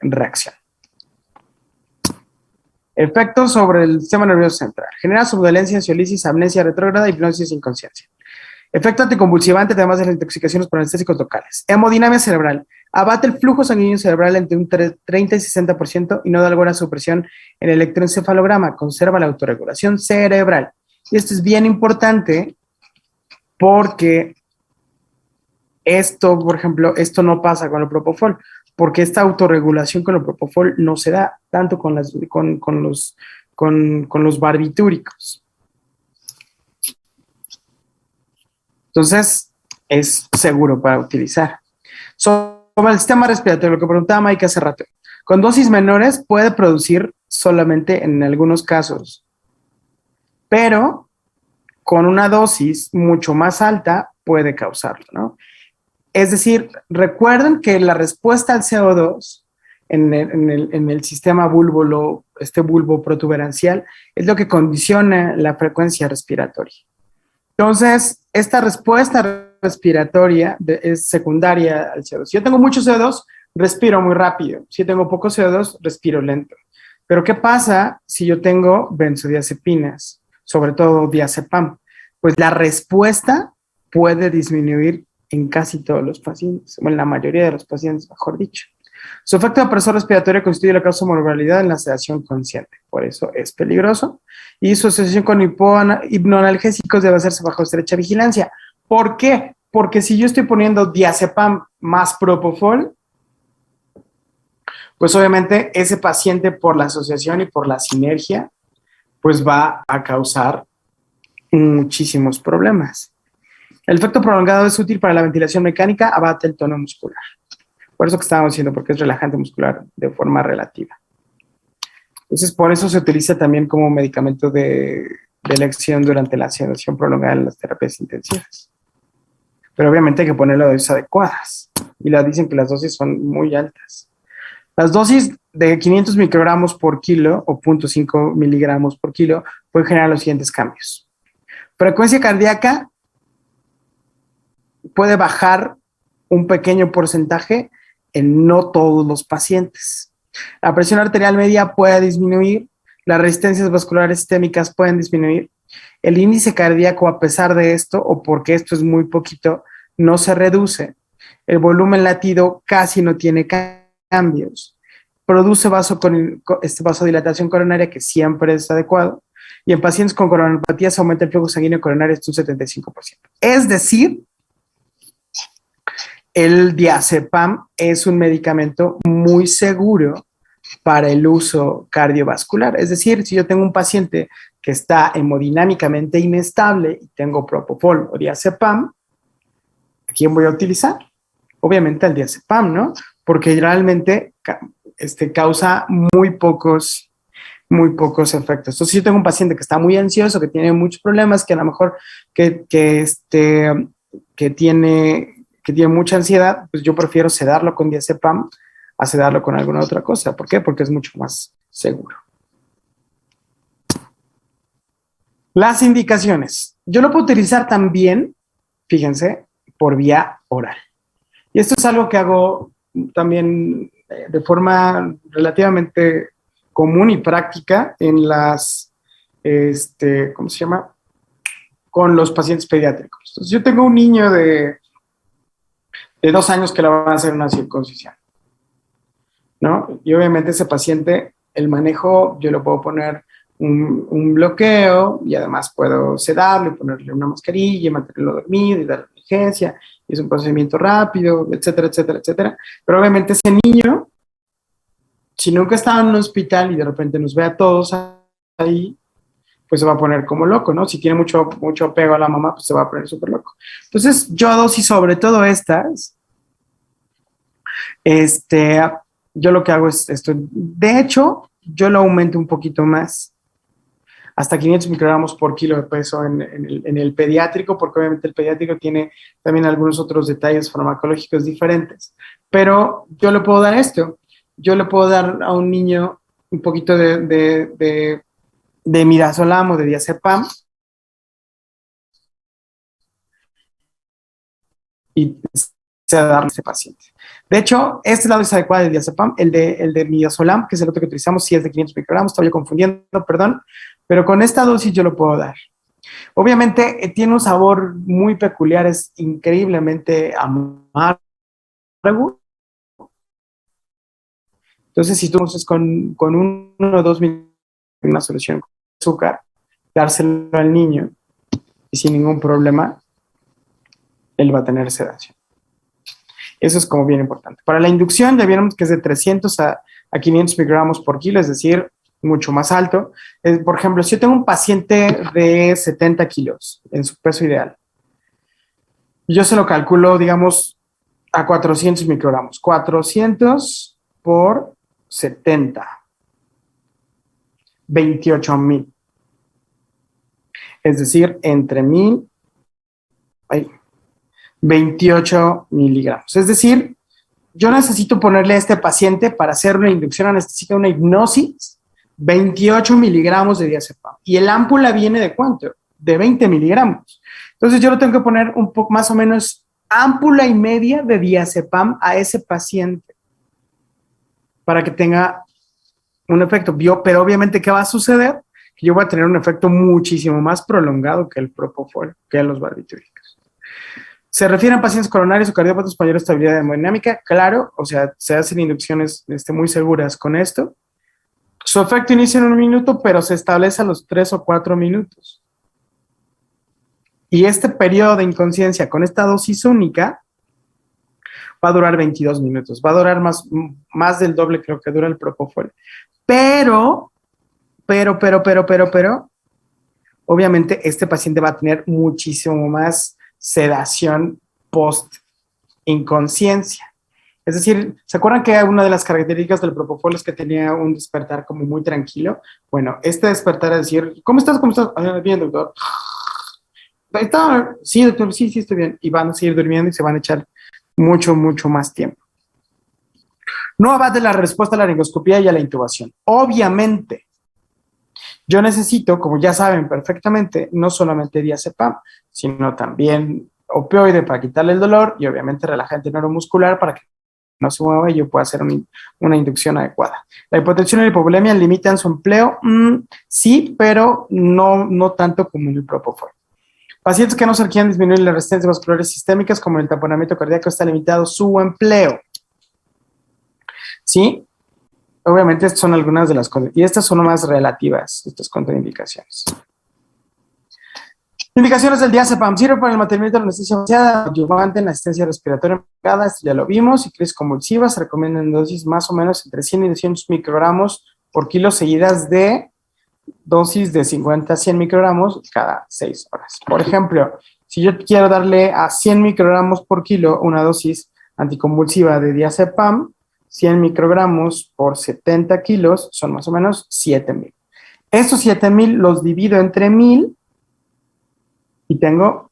reacción. Efectos sobre el sistema nervioso central. Genera somnolencia, ansiolisis, amnesia retrógrada, hipnosis e inconsciencia. Efecto anticonvulsivante, además de las intoxicaciones por anestésicos locales. Hemodinamia cerebral. Abate el flujo sanguíneo cerebral entre un 30 y 60% y no da alguna supresión en el electroencefalograma. Conserva la autorregulación cerebral. Y esto es bien importante porque esto, por ejemplo, esto no pasa con el Propofol, porque esta autorregulación con el Propofol no se da tanto con los barbitúricos. Entonces, es seguro para utilizar. Sobre el sistema respiratorio, lo que preguntaba Mike hace rato, con dosis menores puede producir solamente en algunos casos, pero con una dosis mucho más alta puede causarlo, ¿no? Es decir, recuerden que la respuesta al CO2 en el sistema bulbo protuberancial es lo que condiciona la frecuencia respiratoria. Entonces, esta respuesta respiratoria es secundaria al CO2. Si yo tengo mucho CO2, respiro muy rápido. Si tengo poco CO2, respiro lento. Pero ¿qué pasa si yo tengo benzodiazepinas, sobre todo diazepam? Pues la respuesta puede disminuir en casi todos los pacientes, o en la mayoría de los pacientes, mejor dicho. Su efecto depresor respiratorio constituye la causa de morbilidad en la sedación consciente, por eso es peligroso. Y su asociación con hipnoanalgésicos debe hacerse bajo estrecha vigilancia. ¿Por qué? Porque si yo estoy poniendo diazepam más propofol, pues obviamente ese paciente por la asociación y por la sinergia, pues va a causar muchísimos problemas. El efecto prolongado es útil para la ventilación mecánica, abate el tono muscular. Por eso que estábamos diciendo, porque es relajante muscular de forma relativa. Entonces, por eso se utiliza también como medicamento de elección durante la sedación prolongada en las terapias intensivas. Pero obviamente hay que poner las dosis adecuadas. Y dicen que las dosis son muy altas. Las dosis de 500 microgramos por kilo o 0.5 miligramos por kilo puede generar los siguientes cambios. Frecuencia cardíaca puede bajar un pequeño porcentaje en no todos los pacientes. La presión arterial media puede disminuir, las resistencias vasculares sistémicas pueden disminuir. El índice cardíaco, a pesar de esto, o porque esto es muy poquito, no se reduce. El volumen latido casi no tiene cambios. Produce vasodilatación coronaria, que siempre es adecuado. Y en pacientes con coronariopatía se aumenta el flujo sanguíneo coronario hasta un 75%. Es decir, el diazepam es un medicamento muy seguro para el uso cardiovascular. Es decir, si yo tengo un paciente que está hemodinámicamente inestable y tengo propofol o diazepam, ¿a quién voy a utilizar? Obviamente al diazepam, ¿no? Porque realmente causa muy pocos efectos. Entonces, si yo tengo un paciente que está muy ansioso, que tiene muchos problemas, que a lo mejor que tiene mucha ansiedad, pues yo prefiero sedarlo con diazepam a sedarlo con alguna otra cosa. ¿Por qué? Porque es mucho más seguro. Las indicaciones. Yo lo puedo utilizar también, fíjense, por vía oral. Y esto es algo que hago también de forma relativamente común y práctica en las, ¿cómo se llama? Con los pacientes pediátricos. Entonces, yo tengo un niño de 2 años que le van a hacer una circuncisión, ¿no? Y obviamente ese paciente, el manejo, yo le puedo poner un bloqueo y además puedo sedarlo y ponerle una mascarilla y mantenerlo dormido y darle emergencia. Y es un procedimiento rápido, etcétera, etcétera, etcétera. Pero obviamente ese niño, si nunca estaba en un hospital y de repente nos ve a todos ahí, pues se va a poner como loco, ¿no? Si tiene mucho apego a la mamá, pues se va a poner súper loco. Entonces, yo a dosis sobre todo estas, yo lo que hago es esto. De hecho, yo lo aumento un poquito más, hasta 500 microgramos por kilo de peso en el pediátrico, porque obviamente el pediátrico tiene también algunos otros detalles farmacológicos diferentes. Pero yo le puedo dar esto. Yo le puedo dar a un niño un poquito de midazolam o de diazepam y se darle a ese paciente. De hecho, esta es la dosis adecuada de diazepam. El de midazolam, que es el otro que utilizamos, sí es de 500 microgramos, estaba yo confundiendo, perdón, pero con esta dosis yo lo puedo dar. Obviamente tiene un sabor muy peculiar, es increíblemente amargo. Entonces, si tú uses con 1 o 2 una solución con azúcar, dárselo al niño y sin ningún problema, él va a tener sedación. Eso es como bien importante. Para la inducción ya vieron que es de 300 a 500 microgramos por kilo, es decir, mucho más alto. Por ejemplo, si yo tengo un paciente de 70 kilos en su peso ideal, yo se lo calculo, digamos, a 400 microgramos. 400 por 70. 28,000. Es decir, entre 28 miligramos. Es decir, yo necesito ponerle a este paciente para hacer una inducción anestésica, una hipnosis, 28 miligramos de diazepam. Y el ámpula viene de ¿cuánto? De 20 miligramos. Entonces yo lo tengo que poner un poco más o menos ámpula y media de diazepam a ese paciente para que tenga un efecto. Pero obviamente, ¿qué va a suceder? Que yo voy a tener un efecto muchísimo más prolongado que el propofol, que los barbitúricos. ¿Se refieren a pacientes coronarios o cardiópatas con mayor estabilidad hemodinámica? Claro, o sea, se hacen inducciones muy seguras con esto. Su efecto inicia en 1 minuto, pero se establece a los 3 o 4 minutos. Y este periodo de inconsciencia con esta dosis única va a durar 22 minutos. Va a durar más del doble, creo que dura el propofol. Pero, obviamente este paciente va a tener muchísimo más sedación post-inconsciencia. Es decir, ¿se acuerdan que una de las características del propofol es que tenía un despertar como muy tranquilo? Bueno, este despertar es decir, ¿cómo estás? ¿Cómo estás? Bien, doctor. Sí, doctor, sí, estoy bien. Y van a seguir durmiendo y se van a echar mucho más tiempo. No abate la respuesta a la laringoscopía y a la intubación. Obviamente, yo necesito, como ya saben perfectamente, no solamente diazepam, sino también opioide para quitarle el dolor y obviamente relajante neuromuscular para que no se mueva y yo pueda hacer una inducción adecuada. La hipotensión y la hipovolemia limitan su empleo, sí, pero no tanto como en el propofol. Pacientes que no se requieren disminuir las resistencias vasculares sistémicas, como el taponamiento cardíaco, está limitado su empleo. ¿Sí? Obviamente, estas son algunas de las cosas. Y estas son más relativas, estas contraindicaciones. Indicaciones del diazepam. Sirve para el mantenimiento de la anestesia vaciada, adyuvante en la asistencia respiratoria prolongada. Esto ya lo vimos. Y crisis convulsiva. Se recomiendan dosis más o menos entre 100 y 200 microgramos por kilo, seguidas de dosis de 50 a 100 microgramos cada 6 horas. Por ejemplo, si yo quiero darle a 100 microgramos por kilo una dosis anticonvulsiva de diazepam, 100 microgramos por 70 kilos son más o menos 7,000. Estos 7,000 los divido entre 1,000 y tengo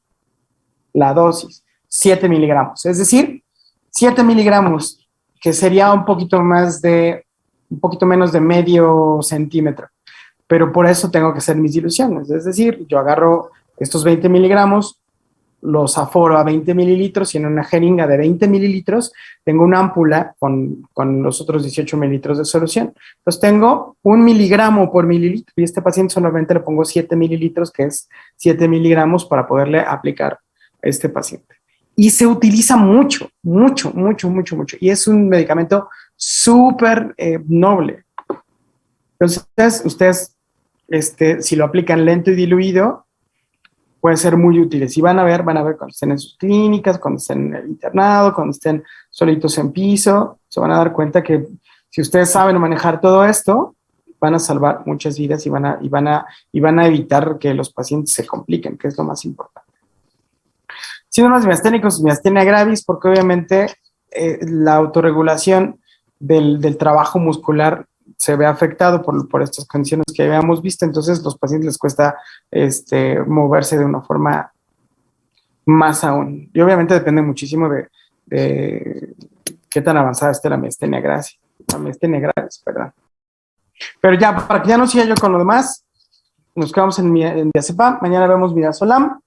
la dosis, 7 miligramos. Es decir, 7 miligramos, que sería un poquito menos de medio centímetro. Pero por eso tengo que hacer mis diluciones. Es decir, yo agarro estos 20 miligramos, los aforo a 20 mililitros y en una jeringa de 20 mililitros tengo una ámpula con los otros 18 mililitros de solución. Entonces tengo 1 miligramo por mililitro y a este paciente solamente le pongo 7 mililitros, que es 7 miligramos para poderle aplicar a este paciente. Y se utiliza mucho. Y es un medicamento súper noble. Entonces, ustedes, si lo aplican lento y diluido, pueden ser muy útiles. Y van a ver cuando estén en sus clínicas, cuando estén en el internado, cuando estén solitos en piso, se van a dar cuenta que si ustedes saben manejar todo esto, van a salvar muchas vidas y van a evitar que los pacientes se compliquen, que es lo más importante. Síndromes miasténicos, miastenia gravis, porque obviamente la autorregulación del trabajo muscular se ve afectado por estas condiciones que habíamos visto, entonces a los pacientes les cuesta moverse de una forma más aún. Y obviamente depende muchísimo de qué tan avanzada esté la miastenia gravis. Perdón. Pero ya, para que ya no siga yo con lo demás, nos quedamos en diazepam, mañana vemos midazolam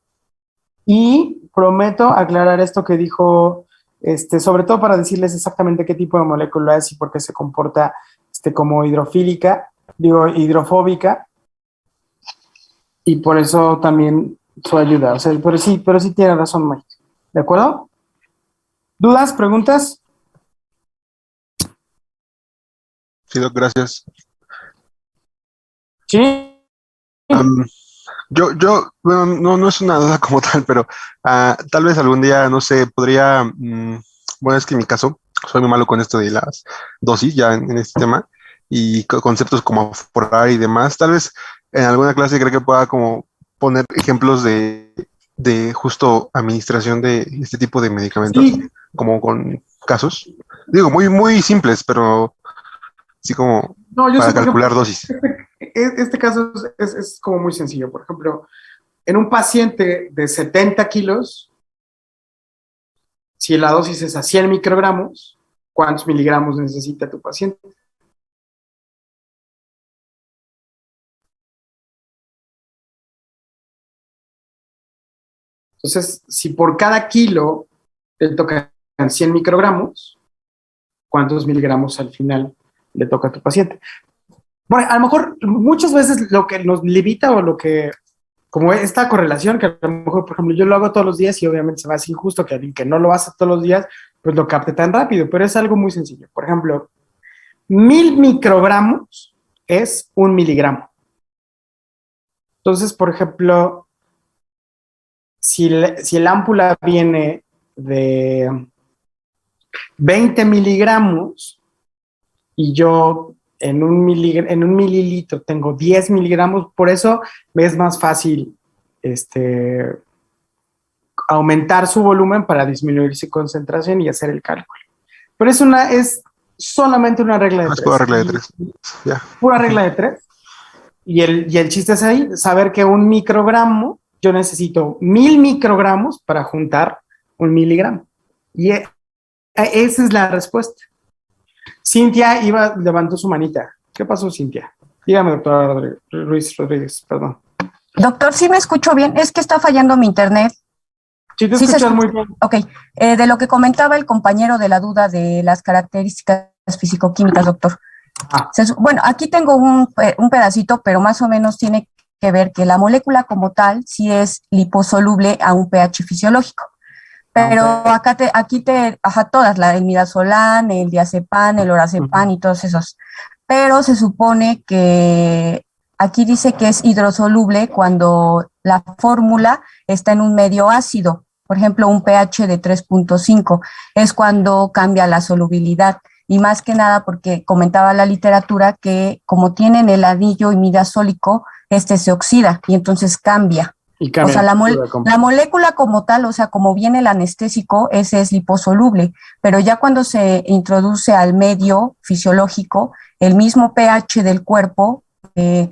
y prometo aclarar esto que dijo, sobre todo para decirles exactamente qué tipo de molécula es y por qué se comporta como hidrofóbica, y por eso también su ayuda. O sea, pero sí tiene razón, Mike. ¿De acuerdo? ¿Dudas? ¿Preguntas? Sí, Doc, gracias. Sí. Bueno, no es una duda como tal, pero tal vez algún día, no sé, podría, bueno, es que en mi caso, soy muy malo con esto de las dosis, ya en este tema, y conceptos como aforar y demás, tal vez en alguna clase creo que pueda como poner ejemplos de justo administración de este tipo de medicamentos, Sí. como con casos, digo, muy simples, pero sí como No, yo sé, para por ejemplo, calcular dosis. este caso es como muy sencillo. Por ejemplo, en un paciente de 70 kilos, si la dosis es a 100 microgramos, ¿cuántos miligramos necesita tu paciente? Entonces, si por cada kilo le tocan 100 microgramos, ¿cuántos miligramos al final le toca a tu paciente? Bueno, a lo mejor muchas veces lo que nos limita o lo que, como esta correlación, que a lo mejor, por ejemplo, yo lo hago todos los días y obviamente se va a hacer injusto que alguien que no lo hace todos los días, pues lo capte tan rápido, pero es algo muy sencillo. Por ejemplo, 1,000 microgramos es 1 miligramo. Entonces, por ejemplo, si el ámpula viene de 20 miligramos y yo en un mililitro tengo 10 miligramos, por eso me es más fácil aumentar su volumen para disminuir su concentración y hacer el cálculo. Pero es solamente una regla de Es pura tres. regla de tres. Ya. Pura regla de tres. Y el chiste es ahí, saber que 1 microgramo, yo necesito 1,000 microgramos para juntar 1 miligramo. Y esa es la respuesta. Cintia levantó su manita. ¿Qué pasó, Cintia? Dígame, doctora Ruiz Rodríguez, perdón. Doctor, sí me escucho bien, es que está fallando mi internet. Sí, te Sí se escuchas escucha. muy bien. Ok, de lo que comentaba el compañero de la duda de las características fisicoquímicas, doctor. Bueno, aquí tengo un pedacito, pero más o menos tiene que ver que la molécula como tal sí es liposoluble a un pH fisiológico. Pero todas, el midazolam, el diazepam, el lorazepam y todos esos. Pero se supone que aquí dice que es hidrosoluble cuando la fórmula está en un medio ácido, por ejemplo, un pH de 3.5, es cuando cambia la solubilidad. Y más que nada porque comentaba la literatura que como tienen el anillo imidazólico, este se oxida y entonces cambia. O sea, la molécula como tal, o sea, como viene el anestésico, ese es liposoluble, pero ya cuando se introduce al medio fisiológico, el mismo pH del cuerpo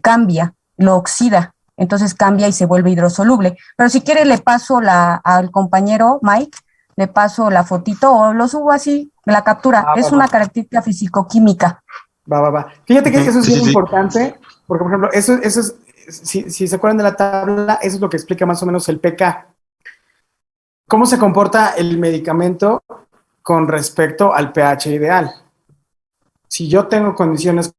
cambia, lo oxida, entonces cambia y se vuelve hidrosoluble. Pero si quiere le paso al compañero Mike, le paso la fotito o lo subo así, la captura. Es una característica fisicoquímica. Va. Fíjate que eso es bien importante, porque, por ejemplo, eso es, si se acuerdan de la tabla, eso es lo que explica más o menos el pK. ¿Cómo se comporta el medicamento con respecto al pH ideal? Si yo tengo condiciones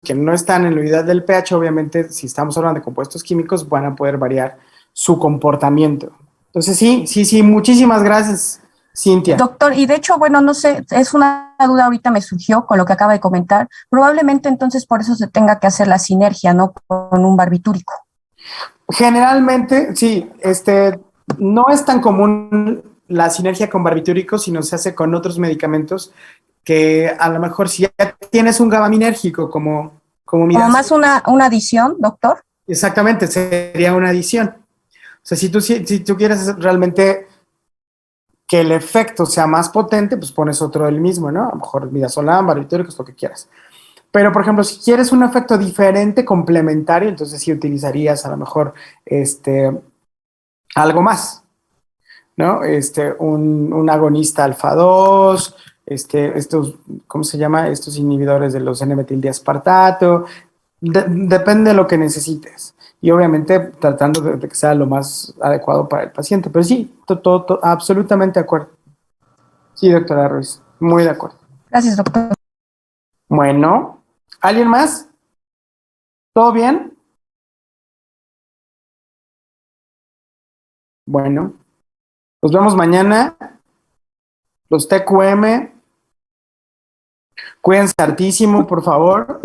que no están en la unidad del pH, obviamente, si estamos hablando de compuestos químicos, van a poder variar su comportamiento. Entonces, sí, muchísimas gracias, Cintia. Doctor, y de hecho, bueno, no sé, es una duda ahorita me surgió con lo que acaba de comentar. Probablemente entonces por eso se tenga que hacer la sinergia, ¿no? Con un barbitúrico. Generalmente, sí, no es tan común la sinergia con barbitúricos, sino se hace con otros medicamentos que a lo mejor si ya tienes un gabaminérgico como más una adición, doctor. Exactamente, sería una adición. O sea, si tú quieres realmente que el efecto sea más potente, pues pones otro del mismo, ¿no? A lo mejor midazolam, barbitúricos, lo que quieras. Pero, por ejemplo, si quieres un efecto diferente, complementario, entonces sí utilizarías a lo mejor algo más, ¿no? Un agonista alfa 2, estos, ¿cómo se llama? Estos inhibidores de los N-metildiaspartato. Depende de lo que necesites. Y obviamente tratando de que sea lo más adecuado para el paciente. Pero sí, todo, absolutamente de acuerdo. Sí, doctora Ruiz, muy de acuerdo. Gracias, doctor. Bueno, ¿alguien más? ¿Todo bien? Bueno, nos vemos mañana. Los TQM, cuídense hartísimo, por favor.